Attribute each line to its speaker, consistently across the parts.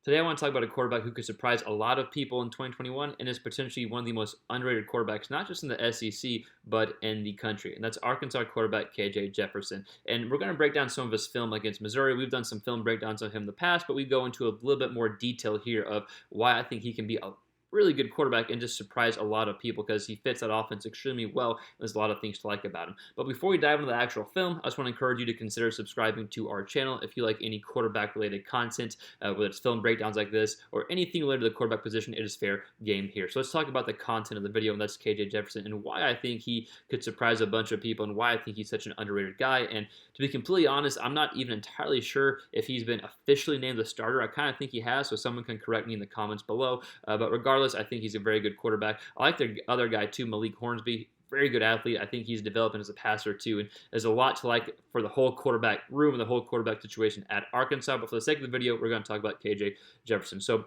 Speaker 1: Today I want to talk about a quarterback who could surprise a lot of people in 2021 and is potentially one of the most underrated quarterbacks, not just in the SEC, but in the country. And that's Arkansas quarterback KJ Jefferson. And we're going to break down some of his film against Missouri. We've done some film breakdowns of him in the past, but we go into a little bit more detail here of why I think he can be a really good quarterback and just surprise a lot of people because he fits that offense extremely well. There's a lot of things to like about him. But before we dive into the actual film, I just want to encourage you to consider subscribing to our channel if you like any quarterback related content, whether it's film breakdowns like this or anything related to the quarterback position. It is fair game here. So let's talk about the content of the video, and that's KJ Jefferson and why I think he could surprise a bunch of people and why I think he's such an underrated guy. And to be completely honest, I'm not even entirely sure if he's been officially named the starter. I kind of think he has, so someone can correct me in the comments below. But regardless, I think he's a very good quarterback. I like the other guy too, Malik Hornsby. Very good athlete. I think he's developing as a passer too, and there's a lot to like for the whole quarterback room and the whole quarterback situation at Arkansas. But for the sake of the video, we're going to talk about KJ Jefferson. So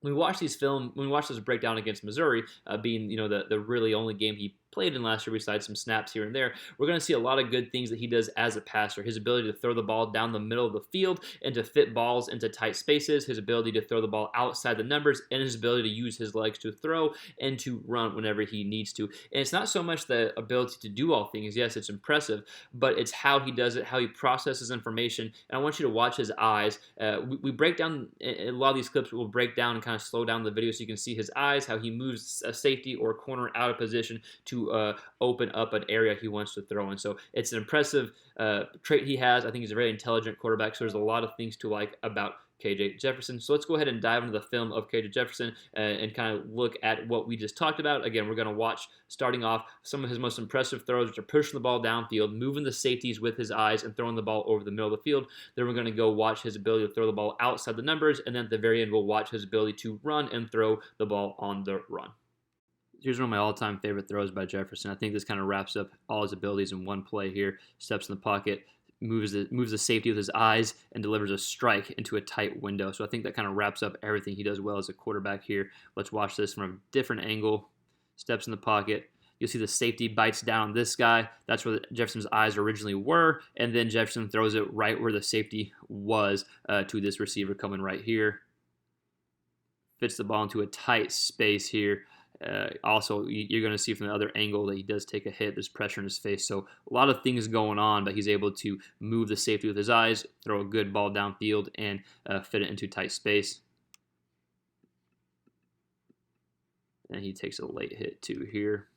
Speaker 1: when we watch this breakdown against Missouri, being the really only game he played in last year besides some snaps here and there, we're going to see a lot of good things that he does as a passer. His ability to throw the ball down the middle of the field and to fit balls into tight spaces, his ability to throw the ball outside the numbers, and his ability to use his legs to throw and to run whenever he needs to. And it's not so much the ability to do all things. Yes, it's impressive, but it's how he does it, how he processes information. And I want you to watch his eyes. We break down a lot of these clips. We'll break down and kind of slow down the video so you can see his eyes, how he moves a safety or a corner out of position to open up an area he wants to throw in. So it's an impressive trait he has. I think he's a very intelligent quarterback, so there's a lot of things to like about KJ Jefferson. So let's go ahead and dive into the film of KJ Jefferson and kind of look at what we just talked about. Again, we're going to watch, starting off, some of his most impressive throws, which are pushing the ball downfield, moving the safeties with his eyes, and throwing the ball over the middle of the field. Then we're going to go watch his ability to throw the ball outside the numbers, and then at the very end, we'll watch his ability to run and throw the ball on the run. Here's one of my all-time favorite throws by Jefferson. I think this kind of wraps up all his abilities in one play here. Steps in the pocket, moves the safety with his eyes, and delivers a strike into a tight window. So I think that kind of wraps up everything he does well as a quarterback here. Let's watch this from a different angle. Steps in the pocket. You'll see the safety bites down on this guy. That's where Jefferson's eyes originally were, and then Jefferson throws it right where the safety was to this receiver coming right here. Fits the ball into a tight space here. Also, you're going to see from the other angle that he does take a hit. There's pressure in his face. So a lot of things going on, but he's able to move the safety with his eyes, throw a good ball downfield, and fit it into tight space. And he takes a late hit too here.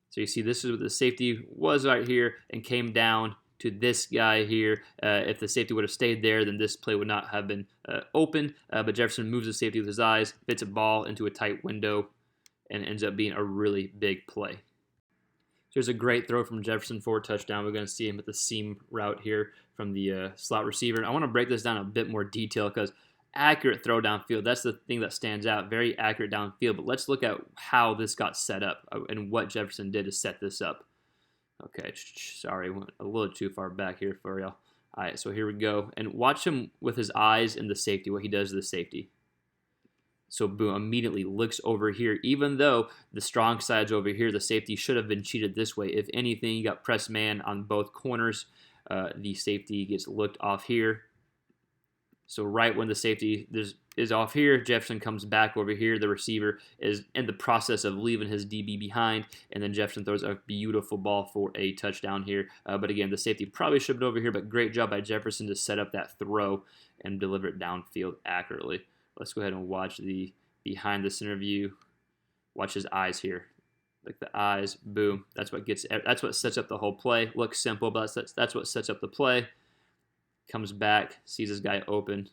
Speaker 1: So you see this is what the safety was right here and came down to this guy here. If the safety would have stayed there, then this play would not have been open. But Jefferson moves the safety with his eyes, fits a ball into a tight window, and ends up being a really big play. So here's a great throw from Jefferson for a touchdown. We're going to see him at the seam route here from the slot receiver. I want to break this down in a bit more detail because accurate throw downfield, that's the thing that stands out. Very accurate downfield. But let's look at how this got set up and what Jefferson did to set this up. Okay, sorry, went a little too far back here for y'all. All right, so here we go. And watch him with his eyes in the safety, what he does to the safety. So boom, immediately looks over here. Even though the strong side's over here, the safety should have been cheated this way. If anything, you got press man on both corners. The safety gets looked off here. So right when the safety is off here, Jefferson comes back over here. The receiver is in the process of leaving his DB behind, and then Jefferson throws a beautiful ball for a touchdown here. But again, the safety probably should have been over here, but great job by Jefferson to set up that throw and deliver it downfield accurately. Let's go ahead and watch the behind the center view. Watch his eyes here. Like the eyes, boom. That's what sets up the whole play. Looks simple, but that's what sets up the play. Comes back, sees this guy open.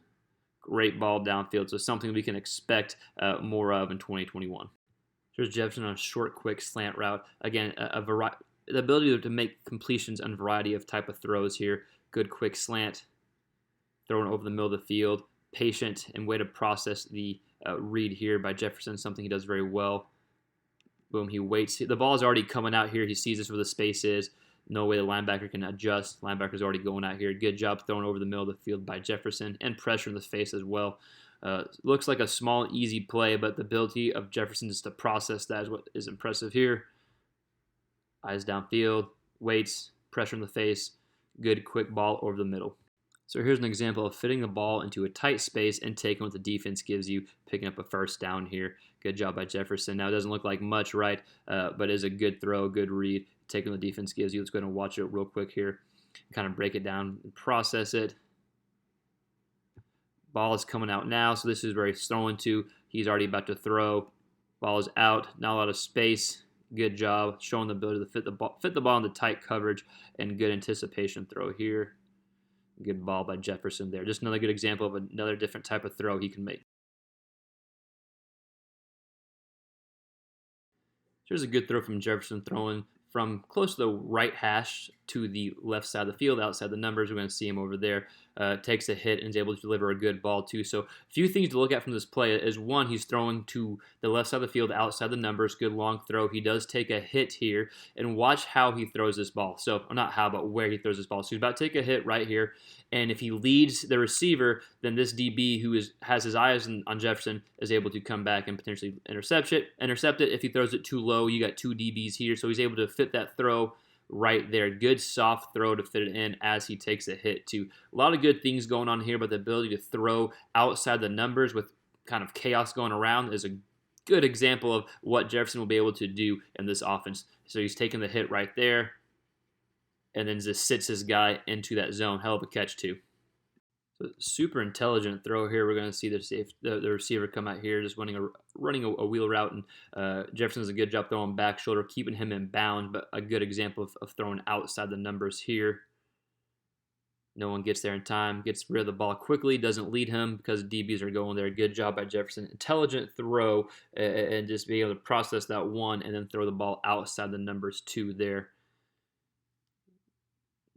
Speaker 1: Great ball downfield. So something we can expect more of in 2021. Here's Jefferson on a short, quick slant route. Again, the ability to make completions on a variety of type of throws here. Good, quick slant. Throwing over the middle of the field. Patient and way to process the read here by Jefferson. Something he does very well. Boom, he waits. The ball is already coming out here. He sees this where the space is. No way the linebacker can adjust. Linebacker's already going out here. Good job throwing over the middle of the field by Jefferson, and pressure in the face as well. Looks like a small, easy play, but the ability of Jefferson just to process that is what is impressive here. Eyes downfield, waits, pressure in the face, good quick ball over the middle. So here's an example of fitting the ball into a tight space and taking what the defense gives you, picking up a first down here. Good job by Jefferson. Now, it doesn't look like much, right? But it is a good throw, good read, taking what the defense gives you. Let's go ahead and watch it real quick here, kind of break it down and process it. Ball is coming out now, so this is where he's throwing to. He's already about to throw. Ball is out, not a lot of space. Good job showing the ability to fit the ball into tight coverage, and good anticipation throw here. Good ball by Jefferson there. Just another good example of another different type of throw he can make. Here's a good throw from Jefferson, throwing from close to the right hash to the left side of the field, outside the numbers. We're going to see him over there. Takes a hit and is able to deliver a good ball too. So a few things to look at from this play is, one, he's throwing to the left side of the field, outside the numbers. Good long throw. He does take a hit here, and watch how he throws this ball. So not how, but where he throws this ball. So he's about to take a hit right here, and if he leads the receiver, then this DB who has his eyes on Jefferson is able to come back and potentially intercept it. If he throws it too low, you got two DBs here, so he's able to fit that throw right there. Good soft throw to fit it in as he takes a hit too. A lot of good things going on here, but the ability to throw outside the numbers with kind of chaos going around is a good example of what Jefferson will be able to do in this offense. So he's taking the hit right there and then just sits his guy into that zone. Hell of a catch too. So super intelligent throw here. We're going to see the receiver come out here, just running a wheel route, and Jefferson does a good job throwing back shoulder, keeping him in bounds, but a good example of throwing outside the numbers here. No one gets there in time, gets rid of the ball quickly, doesn't lead him because DBs are going there. Good job by Jefferson. Intelligent throw, and just be able to process that one and then throw the ball outside the numbers two there.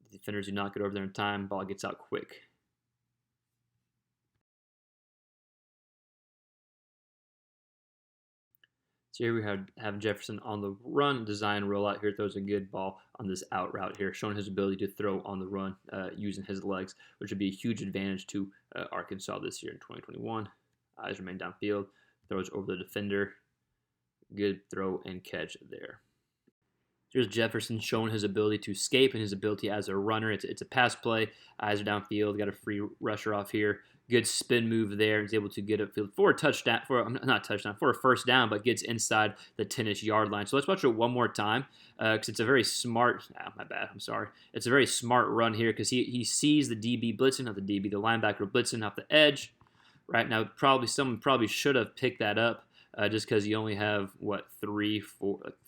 Speaker 1: The defenders do not get over there in time. Ball gets out quick. So here we have Jefferson on the run, design rollout here, throws a good ball on this out route here, showing his ability to throw on the run using his legs, which would be a huge advantage to Arkansas this year in 2021. Eyes remain downfield, throws over the defender. Good throw and catch there. Here's Jefferson showing his ability to escape and his ability as a runner. It's a pass play. Eyes are downfield. Got a free rusher off here. Good spin move there. He's able to get upfield for a touchdown, for a first down, but gets inside the 10-ish yard line. So let's watch it one more time because it's a very smart. It's a very smart run here because he sees the DB blitzing, not the DB, the linebacker blitzing off the edge. Right now, someone probably should have picked that up just because you only have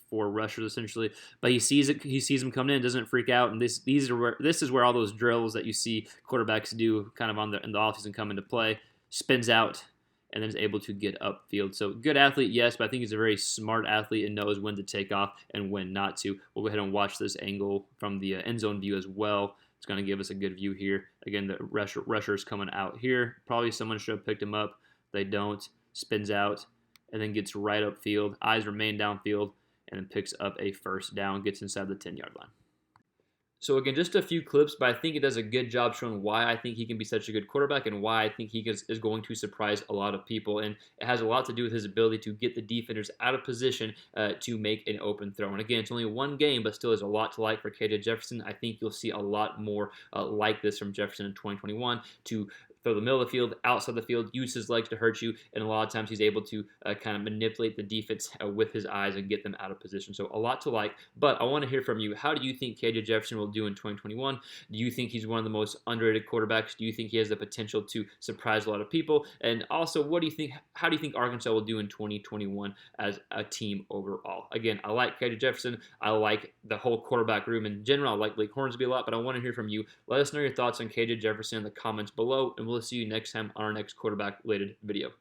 Speaker 1: four rushers essentially, but he sees it. He sees them coming in, doesn't freak out, and this is where all those drills that you see quarterbacks do, kind of in the offseason, come into play. Spins out and then is able to get upfield. So good athlete, yes, but I think he's a very smart athlete and knows when to take off and when not to. We'll go ahead and watch this angle from the end zone view as well. It's going to give us a good view here. Again, the rusher's coming out here. Probably someone should have picked him up. They don't. Spins out and then gets right upfield. Eyes remain downfield, and then picks up a first down, gets inside the 10-yard line. So again, just a few clips, but I think it does a good job showing why I think he can be such a good quarterback and why I think he is going to surprise a lot of people. And it has a lot to do with his ability to get the defenders out of position to make an open throw. And again, it's only one game, but still is a lot to like for KJ Jefferson. I think you'll see a lot more like this from Jefferson in 2021 to throw the middle of the field, outside the field, use his legs to hurt you, and a lot of times he's able to kind of manipulate the defense with his eyes and get them out of position. So a lot to like, but I want to hear from you. How do you think KJ Jefferson will do in 2021? Do you think he's one of the most underrated quarterbacks? Do you think he has the potential to surprise a lot of people? And also, what do you think? How do you think Arkansas will do in 2021 as a team overall? Again, I like KJ Jefferson. I like the whole quarterback room in general. I like Blake Hornsby a lot, but I want to hear from you. Let us know your thoughts on KJ Jefferson in the comments below, and we'll see you next time on our next quarterback-related video.